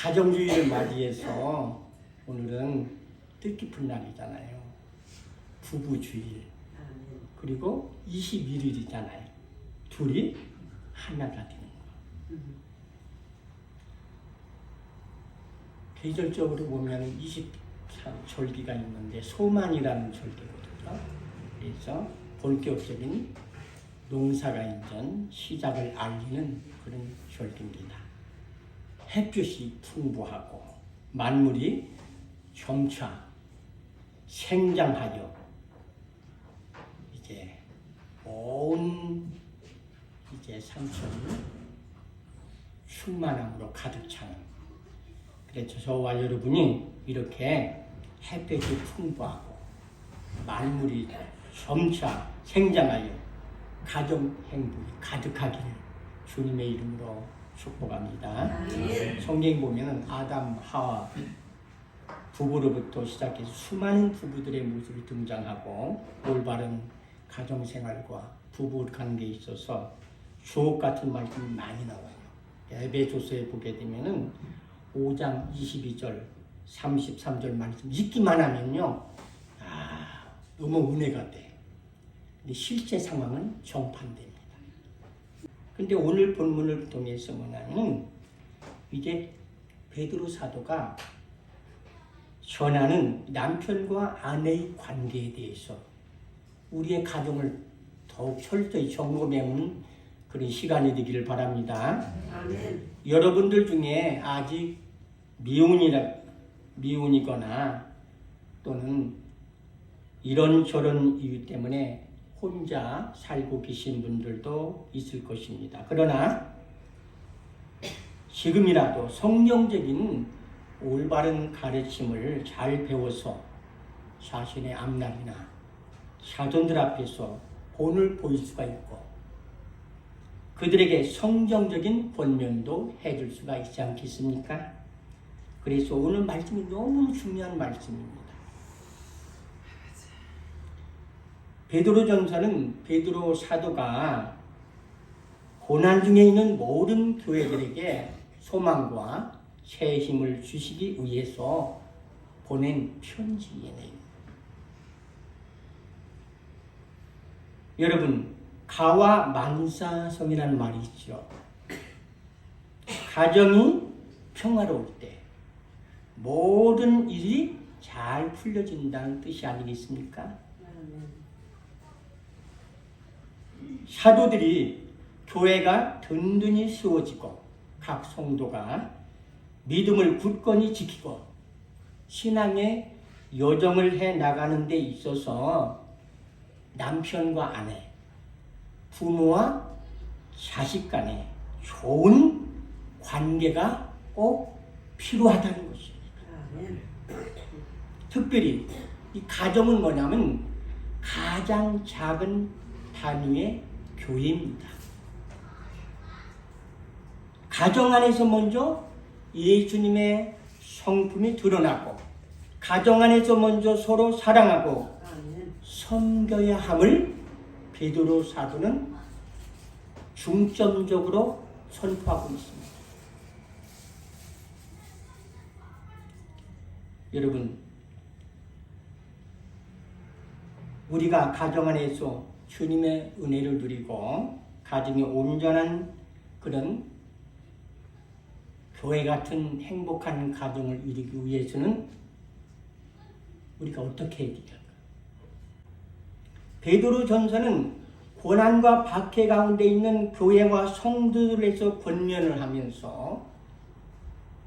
가정주의를 맞이해서 오늘은 뜻깊은 날이잖아요. 부부주일. 그리고 21일이잖아요. 둘이 하나가 되는 거. 계절적으로 보면 24절기가 있는데 소만이라는 절기거든요. 그래서 본격적인 농사가 이전 시작을 알리는 그런 절기입니다. 햇볕이 풍부하고 만물이 점차 생장하여 이제 온 산천이 충만함으로 가득 차는, 그래서 저와 여러분이 이렇게 햇볕이 풍부하고 만물이 점차 생장하여 가정 행복이 가득하기를 주님의 이름으로 축복합니다. 성경에 보면 아담, 하와 부부로부터 시작해서 수많은 부부들의 모습이 등장하고 올바른 가정생활과 부부관계에 있어서 주옥 같은 말씀이 많이 나와요. 에베소서에 보게 되면은 5장 22절, 33절 말씀 읽기만 하면요, 너무 은혜가 돼. 근데 실제 상황은 정반대입니다. 근데 오늘 본문을 통해서 뭐냐면 이제 베드로 사도가 전하는 남편과 아내의 관계에 대해서 우리의 가정을 더욱 철저히 점검해보는 그런 시간이 되기를 바랍니다. 아멘. 여러분들 중에 아직 미혼이거나 또는 이런저런 이유 때문에 혼자 살고 계신 분들도 있을 것입니다. 그러나 지금이라도 성경적인 올바른 가르침을 잘 배워서 자신의 앞날이나 자손들 앞에서 본을 보일 수가 있고 그들에게 성경적인 권면도 해줄 수가 있지 않겠습니까? 그래서 오늘 말씀이 너무 중요한 말씀입니다. 베드로전서는 베드로 사도가 고난 중에 있는 모든 교회들에게 소망과 새 힘을 주시기 위해서 보낸 편지예요. 여러분, 가와 만사성이라는 말이 있죠. 가정이 평화로울 때 모든 일이 잘 풀려진다는 뜻이 아니겠습니까? 사도들이 교회가 든든히 세워지고 각 성도가 믿음을 굳건히 지키고 신앙의 여정을 해 나가는 데 있어서 남편과 아내, 부모와 자식 간에 좋은 관계가 꼭 필요하다는 것입니다. 특별히 이 가정은 뭐냐면 가장 작은 단위의 교회입니다. 가정 안에서 먼저 예수님의 성품이 드러나고 가정 안에서 먼저 서로 사랑하고 섬겨야 함을 베드로 사도는 중점적으로 선포하고 있습니다. 여러분, 우리가 가정 안에서 주님의 은혜를 누리고 가정이 온전한 그런 교회 같은 행복한 가정을 이루기 위해서는 우리가 어떻게 해야 될까? 베드로전서는 고난과 박해 가운데 있는 교회와 성도들에서 권면을 하면서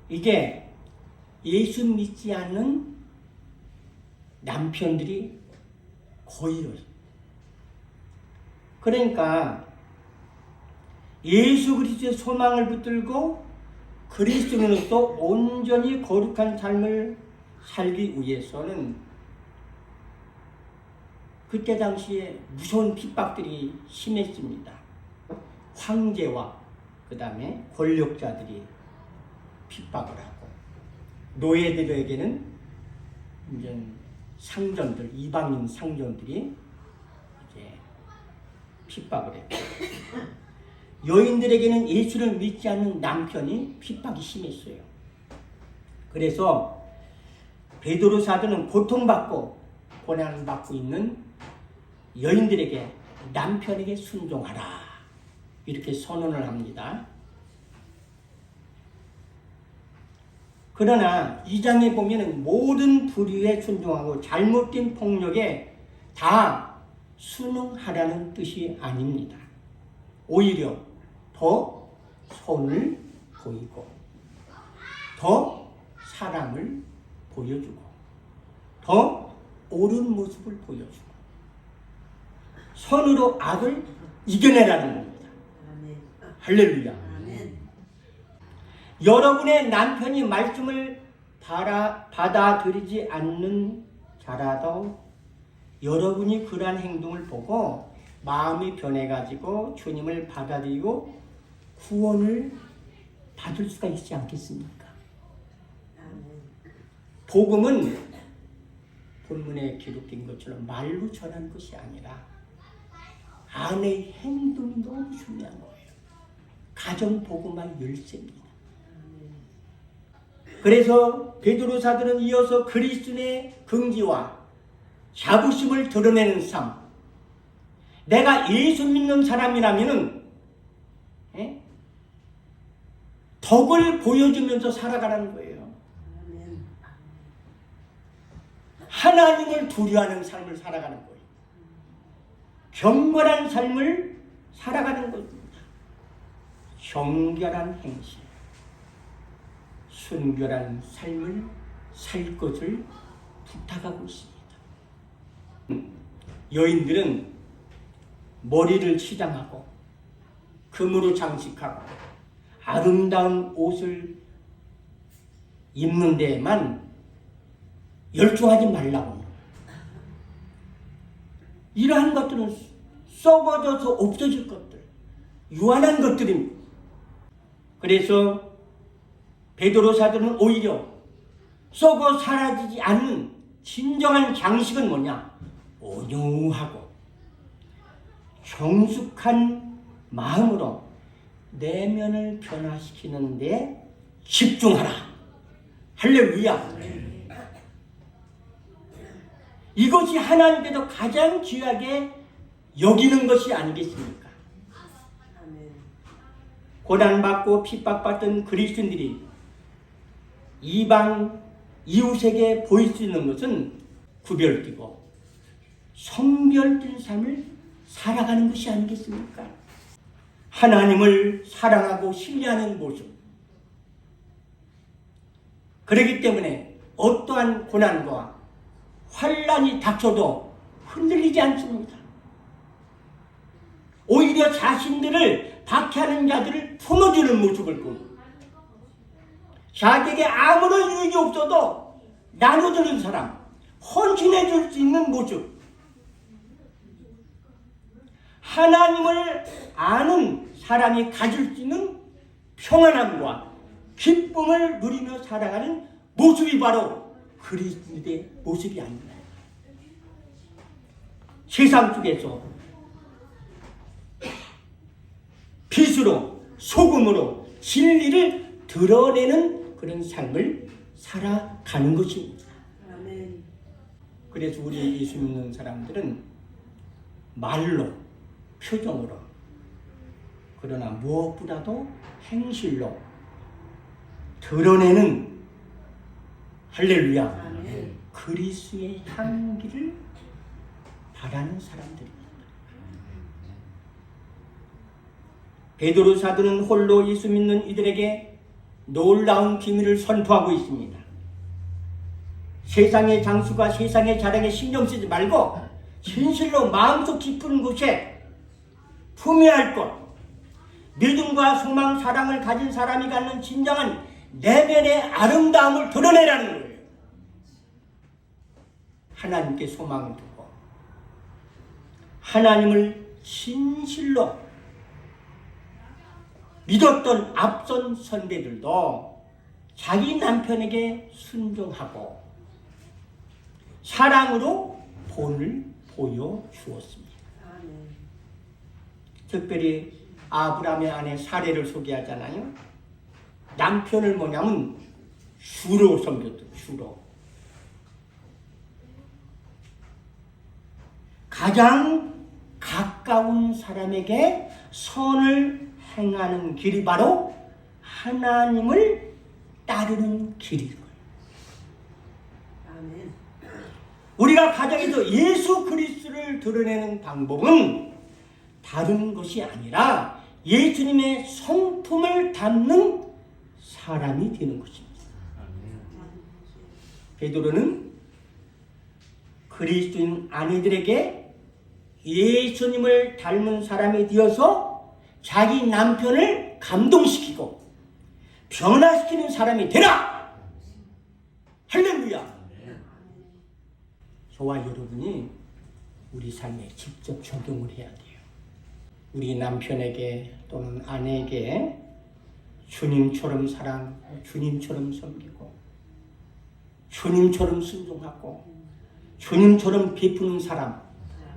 이제 예수 믿지 않는 남편들이 거의 그러니까 예수 그리스도의 소망을 붙들고 그리스도인으로서 온전히 거룩한 삶을 살기 위해서는 그때 당시에 무서운 핍박들이 심했습니다. 황제와 그 다음에 권력자들이 핍박을 하고 노예들에게는 이제 상전들, 이방인 상전들이 이제 핍박을 했고 여인들에게는 예수를 믿지 않는 남편이 핍박이 심했어요. 그래서 베드로 사도는 고통받고 고난받고 있는 여인들에게 남편에게 순종하라 이렇게 선언을 합니다. 그러나 이 장에 보면 모든 불의에 순종하고 잘못된 폭력에 다 순응하라는 뜻이 아닙니다. 오히려 더 선을 보이고 더 사랑을 보여주고 더 옳은 모습을 보여주고 선으로 악을 이겨내라는 겁니다. 할렐루야. 여러분의 남편이 말씀을 받아들이지 않는 자라도 여러분이 그러한 행동을 보고 마음이 변해가지고 주님을 받아들이고 구원을 받을 수가 있지 않겠습니까? 복음은 본문에 기록된 것처럼 말로 전하는 것이 아니라 아내의 행동이 너무 중요한 거예요. 가정 복음의 열쇠입니다. 그래서 베드로 사도는 이어서 그리스도의 긍지와 자부심을 드러내는 삶. 내가 예수 믿는 사람이라면은 덕을 보여주면서 살아가는 거예요. 하나님을 두려워하는 삶을 살아가는 거예요. 경건한 삶을 살아가는 것입니다. 정결한 행실, 순결한 삶을 살 것을 부탁하고 있습니다. 여인들은 머리를 치장하고 금으로 장식하고 아름다운 옷을 입는 데에만 열중하지 말라고. 이러한 것들은 썩어져서 없어질 것들, 유한한 것들입니다. 그래서 베드로 사도는 오히려 썩어 사라지지 않는 진정한 장식은 뭐냐? 온유하고 정숙한 마음으로 내면을 변화시키는 데 집중하라. 할렐루야. 이것이 하나님께서 가장 귀하게 여기는 것이 아니겠습니까? 고난받고 핍박받던 그리스도인들이 이방 이웃에게 보일 수 있는 것은 구별되고 성별된 삶을 살아가는 것이 아니겠습니까? 하나님을 사랑하고 신뢰하는 모습. 그렇기 때문에 어떠한 고난과 환난이 닥쳐도 흔들리지 않습니다. 오히려 자신들을 박해하는 자들을 품어주는 모습을 보고 자기에게 아무런 유익이 없어도 나눠주는 사람, 헌신해 줄 수 있는 모습. 하나님을 아는 사람이 가질 수 있는 평안함과 기쁨을 누리며 살아가는 모습이 바로 그리스도의 모습이 아닌가. 세상 속에서 빛으로 소금으로 진리를 드러내는 그런 삶을 살아가는 것입니다. 아멘. 그래서 우리 예수 믿는 사람들은 말로, 표정으로, 그러나 무엇보다도 행실로 드러내는 할렐루야. 아멘. 그리스도의 향기를 바라는 사람들입니다. 베드로 사도는 홀로 예수 믿는 이들에게 놀라운 비밀을 선포하고 있습니다. 세상의 장수가 세상의 자랑에 신경 쓰지 말고 진실로 마음속 깊은 곳에 품어야 것, 믿음과 소망, 사랑을 가진 사람이 갖는 진정한 내면의 아름다움을 드러내라는 거예요. 하나님께 소망을 두고 하나님을 진실로 믿었던 앞선 선배들도 자기 남편에게 순종하고 사랑으로 본을 보여주었습니다. 특별히 아브라함의 아내 사례를 소개하잖아요. 남편을 뭐냐면 주로 섬겼던 주로. 가장 가까운 사람에게 선을 행하는 길이 바로 하나님을 따르는 길인 거예요. 아멘. 우리가 가정에서 예수 그리스도를 드러내는 방법은 다른 것이 아니라 예수님의 성품을 담는 사람이 되는 것입니다. 베드로는 그리스도인 아내들에게 예수님을 닮은 사람이 되어서 자기 남편을 감동시키고 변화시키는 사람이 되라! 할렐루야! 저와 여러분이 우리 삶에 직접 적용을 해야 돼요. 우리 남편에게 또는 아내에게 주님처럼 사랑하고 주님처럼 섬기고 주님처럼 순종하고 주님처럼 베푸는 사람.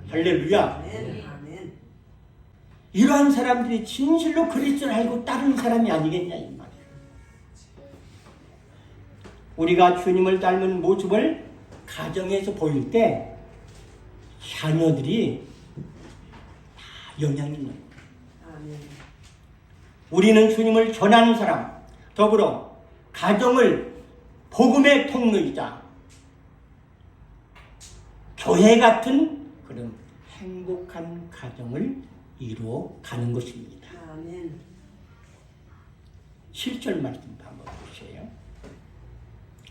할렐루야. 아멘. 이러한 사람들이 진실로 그리스도를 알고 따르는 사람이 아니겠냐 이 말이에요. 우리가 주님을 닮은 모습을 가정에서 보일 때 자녀들이 다 영향이 있는 거예요. 아멘. 우리는 주님을 전하는 사람, 더불어 가정을 복음의 통로이자 교회 같은 그런 행복한 가정을 이루어 가는 것입니다. 아멘. 7절 말씀 한번 보세요.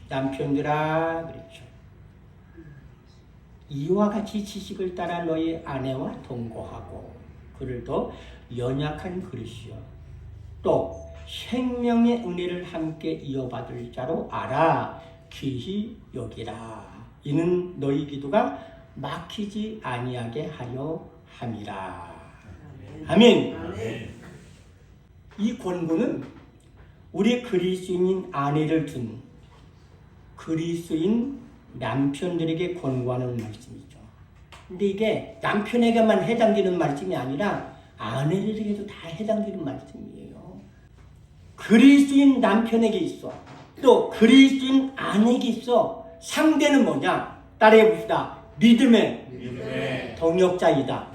남편들아 그렇죠. 이와 같이 지식을 따라 너희 아내와 동거하고 그를 더 연약한 그릇이요 또 생명의 은혜를 함께 이어받을 자로 알아 귀히 여기라. 이는 너희 기도가 막히지 아니하게 하려 함이라. 아멘. 아멘. 이 권고는 우리 그리스도인 아내를 둔 그리스도인 남편들에게 권고하는 말씀이죠. 근데 이게 남편에게만 해당되는 말씀이 아니라 아내들에게도 다 해당되는 말씀이에요. 그리스도인 남편에게 있어. 또 그리스도인 아내에게 있어. 상대는 뭐냐? 따라해 봅시다. 믿음의 동역자이다.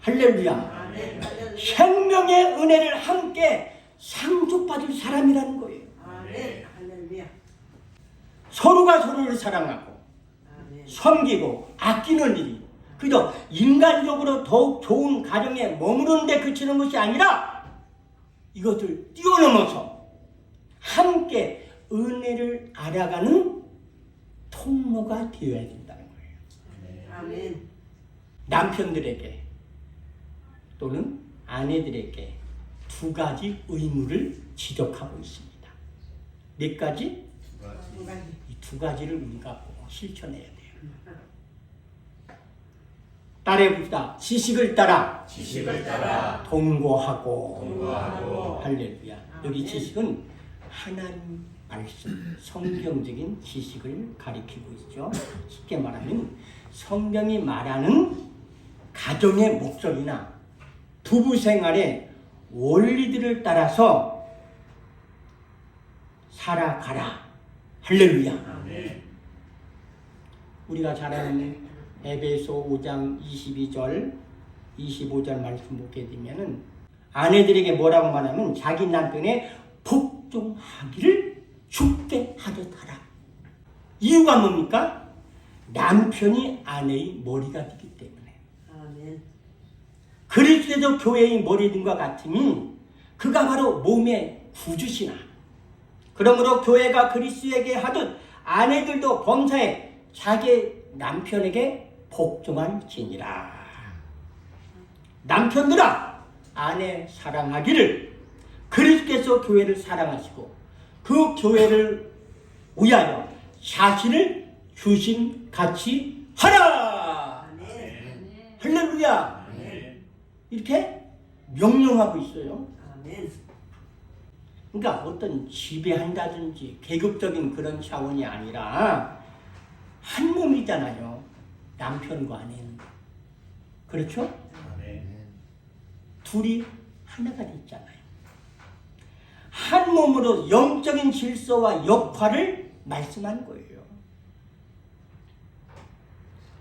할렐루야. 아멘. 생명의 은혜를 함께 상속받을 사람이라는 거예요. 아멘. 할렐루야. 서로가 서로를 사랑하고 아멘. 섬기고 아끼는 일이 그저 인간적으로 더욱 좋은 가정에 머무르는 데 그치는 것이 아니라 이것을 뛰어넘어서 함께 은혜를 알아가는 통로가 되어야 된다는 거예요. 아멘. 남편들에게 또는 아내들에게 두 가지 의무를 지적하고 있습니다. 몇 가지? 두 가지. 이 두 가지를 우리가 꼭 실천해야 돼요. 따라해 봅시다. 지식을 따라 동거하고 할렐루야. 여기 지식은 하나님 말씀, 성경적인 지식을 가리키고 있죠. 쉽게 말하면 성경이 말하는 가정의 목적이나 부부 생활의 원리들을 따라서 살아가라. 할렐루야. 우리가 잘 아는 에베소 5장 22절, 25절 말씀 보게 되면은 아내들에게 뭐라고 말하면 자기 남편의 복종하기를 죽게 하듯 하라. 이유가 뭡니까? 남편이 아내의 머리가 되기 때문에. 아멘. 그리스도도 교회의 머리등과 같으니 그가 바로 몸의 구주시나. 그러므로 교회가 그리스도에게 하듯 아내들도 범사에 자기 남편에게 복종할지니라. 남편들아 아내 사랑하기를 그리스도께서 교회를 사랑하시고 그 교회를 위하여 자신을 주신 같이 하라. 아멘. 할렐루야. 이렇게 명령하고 있어요. 아멘. 그러니까 어떤 지배한다든지 계급적인 그런 차원이 아니라 한 몸이잖아요. 남편과 아내는. 그렇죠? 둘이 하나가 됐잖아요. 한 몸으로 영적인 질서와 역할을 말씀하는 거예요.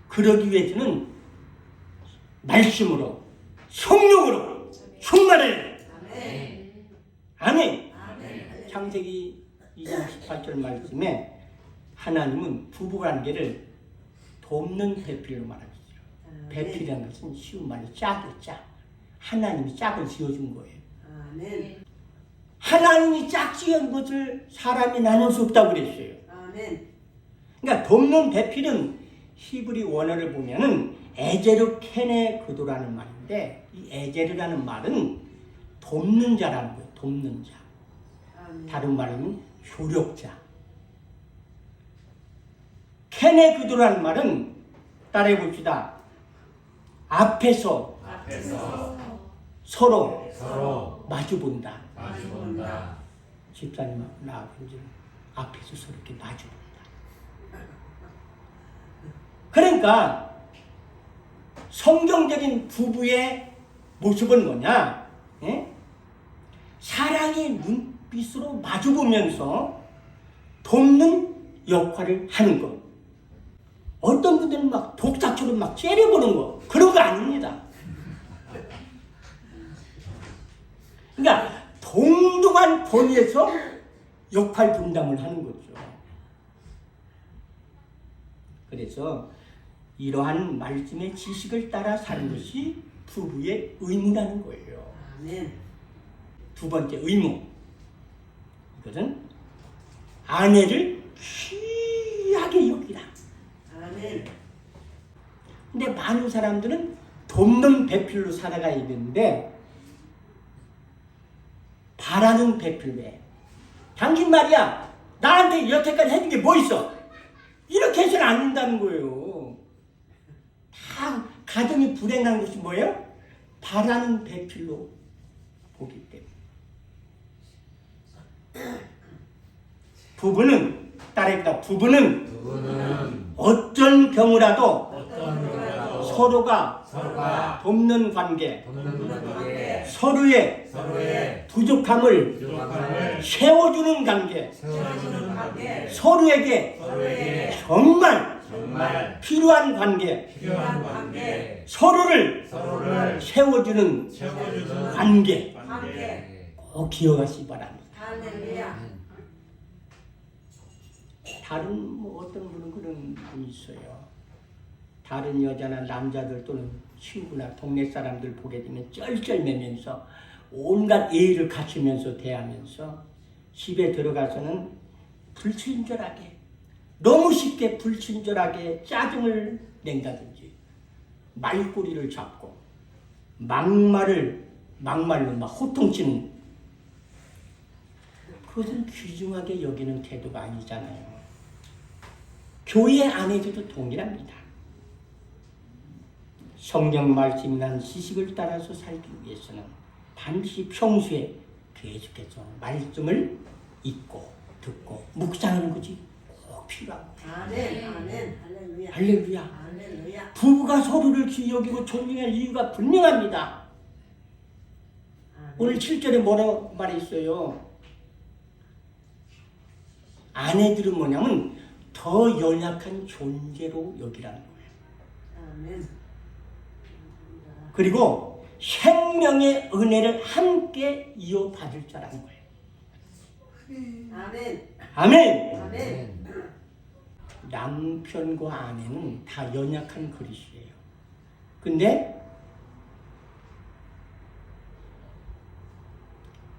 그러기 위해서는 말씀으로 성령으로 충만해야 돼. 아멘. 창세기 2장 18절 말씀에 하나님은 부부관계를 돕는 배필로 말하셨어요. 배필이라는 것은 쉬운 말로 짝이에요. 짝. 하나님이 짝을 지어준 거예요. 아멘. 하나님이 짝 지은 것을 사람이 나눌 수 없다고 그랬어요. 아멘. 그러니까 돕는 배필은 히브리 원어를 보면은 에제르 케네 그도라는 말인데, 이 에제르라는 말은 돕는 자라는 거예요. 돕는 자. 아멘. 다른 말은 효력자. 케네 그도라는 말은 따라해 봅시다. 앞에서 서로 마주본다. 집사님 나아가지 앞에서 서로 이렇게 마주본다. 그러니까 성경적인 부부의 모습은 뭐냐? 예? 사랑의 눈빛으로 마주보면서 돕는 역할을 하는 것. 어떤 분들은 막 독사처럼 막 째려보는 거, 그런 거 아닙니다. 그러니까 동등한 권위에서 역할 분담을 하는 거죠. 그래서 이러한 말씀의 지식을 따라 사는 것이 부부의 의무라는 거예요. 아멘. 두 번째 의무. 이것은 아내를 귀하게 여기라. 아멘. 근데 많은 사람들은 돕는 배필로 살아가야 되는데 바라는 배필로 해. 당신 말이야, 나한테 여태까지 해준 게 뭐 있어? 이렇게 해서는 안 된다는 거예요. 다 가정이 불행한 것이 뭐예요? 바라는 배필로 보기 때문에. 부부는 따라해보다 부부는 어떤 경우라도 서로가 돕는 관계, 서로의 부족함을 채워주는 관계, 서로에게 정말 필요한 관계, 서로를 채워주는 관계 꼭 기억하시기 바랍니다. 할렐루야. 다른 어떤 분은 그런 분이 있어요. 다른 여자나 남자들 또는 친구나 동네 사람들 보게 되면 쩔쩔매면서 온갖 예의를 갖추면서 대하면서 집에 들어가서는 불친절하게, 너무 쉽게 불친절하게 짜증을 낸다든지 말꼬리를 잡고 막말로 막 호통치는, 그것은 귀중하게 여기는 태도가 아니잖아요. 교회 안에서도 동일합니다. 성경 말씀이란 지식을 따라서 살기 위해서는 반드시 평소에 계속해서 말씀을 읽고 듣고 묵상하는 것이 꼭 필요합니다. 아멘. 아멘. 할렐루야. 할렐루야. 할렐루야. 부부가 서로를 귀히 여기고 존중할 이유가 분명합니다. 아멘. 오늘 7절에 뭐라고 말했어요? 아내들은 뭐냐면 더 연약한 존재로 여기라는 거예요. 아멘. 그리고 생명의 은혜를 함께 이어받을 자라는 거예요. 아멘. 아멘. 아멘. 남편과 아내는 다 연약한 그릇이에요. 근데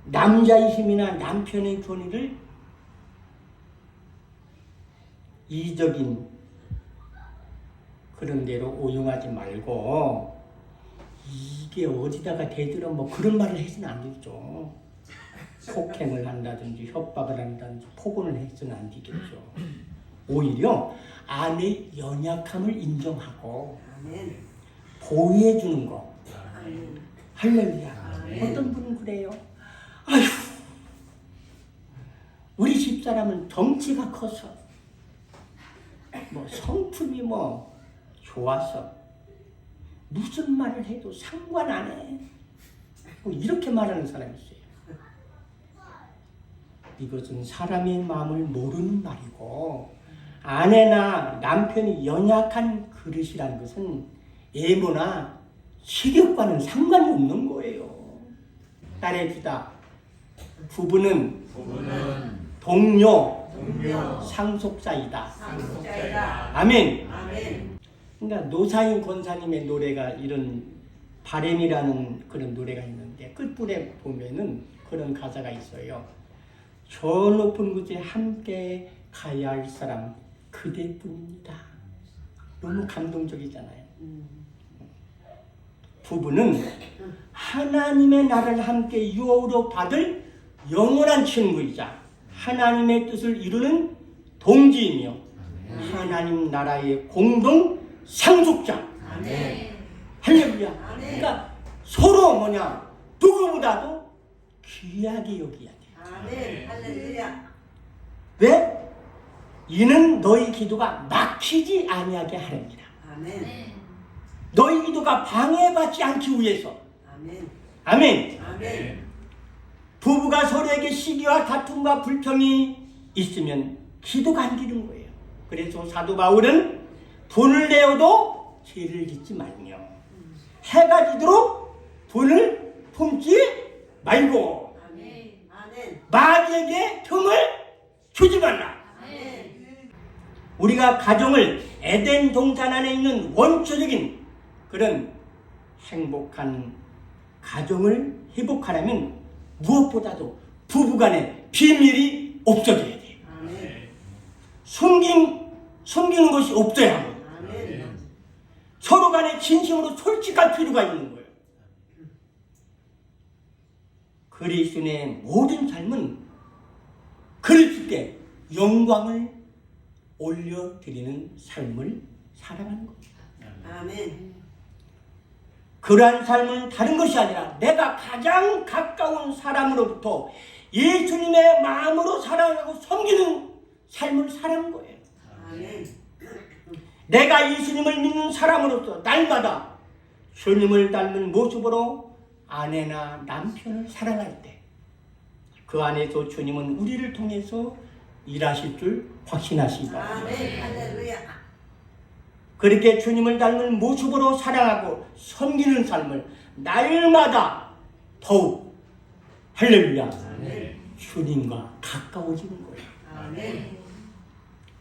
남자의 힘이나 남편의 권위를 이적인 그런 데로 오용하지 말고, 이게 어디다가 대들어 뭐 그런 말을 해서는 안 되죠. 폭행을 한다든지 협박을 한다든지 폭언을 해서는 안 되겠죠. 오히려 아내의 연약함을 인정하고 아멘. 보호해 주는 거. 아멘. 할렐루야. 아멘. 어떤 분은 그래요. 아휴, 우리 집사람은 덩치가 커서 뭐 성품이 뭐 좋아서 무슨 말을 해도 상관 안 해. 뭐 이렇게 말하는 사람이 있어요. 이것은 사람의 마음을 모르는 말이고 아내나 남편이 연약한 그릇이라는 것은 예모나 시력과는 상관이 없는 거예요. 따라해주다. 부부는 동료, 상속자이다. 상속자이다. 아멘. 아멘. 그러니까 노사인 권사님의 노래가 이런 바램이라는 그런 노래가 있는데 끝부분에 보면은 그런 가사가 있어요. 저 높은 곳에 함께 가야 할 사람 그대뿐입니다. 너무 감동적이잖아요. 부부는 하나님의 나라를 함께 유업으로 받을 영원한 친구이자 하나님의 뜻을 이루는 동지이며 하나님 나라의 공동 상속자. 아멘. 할렐루야. 아멘. 그러니까 서로 뭐냐 누구보다도 귀하게 여기야 돼. 아멘. 할렐루야. 왜? 이는 너희 기도가 막히지 아니하게 하렵니다. 아멘. 너희 기도가 방해받지 않기 위해서. 아멘. 아멘. 아멘. 부부가 서로에게 시기와 다툼과 불평이 있으면 기도가 안 되는 거예요. 그래서 사도 바울은 분을 내어도 죄를 짓지 말며 해가 지도록 분을 품지 말고 아멘. 아멘. 마귀에게 틈을 주지 말라. 아멘. 우리가 가정을 에덴 동산 안에 있는 원초적인 그런 행복한 가정을 회복하려면 무엇보다도 부부간에 비밀이 없어져야 돼요. 아멘. 숨기는 것이 없어야 하고 아멘. 서로 간에 진심으로 솔직할 필요가 있는 거예요. 그리스도의 모든 삶은 그리스도께 영광을 올려드리는 삶을 살아가는 겁니다. 아멘. 그러한 삶은 다른 것이 아니라 내가 가장 가까운 사람으로부터 예수님의 마음으로 사랑하고 섬기는 삶을 사는 거예요. 아멘. 내가 예수님을 믿는 사람으로서 날마다 주님을 닮은 모습으로 아내나 남편을 사랑할 때 그 안에서 주님은 우리를 통해서 일하실 줄 확신하시다. 아멘. 할렐루야. 그렇게 주님을 닮은 모습으로 사랑하고 섬기는 삶을 날마다 더욱 할렐루야 아멘. 주님과 가까워지는 거예요. 아멘.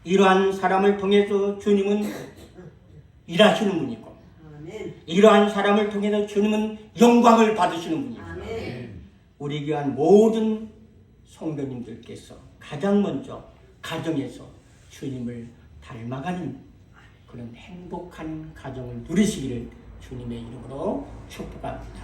이러한 사람을 통해서 주님은 일하시는 분이고 아멘. 이러한 사람을 통해서 주님은 영광을 받으시는 분이고 아멘. 우리 교한 모든 성도님들께서 가장 먼저 가정에서 주님을 닮아가는 그런 행복한 가정을 누리시기를 주님의 이름으로 축복합니다.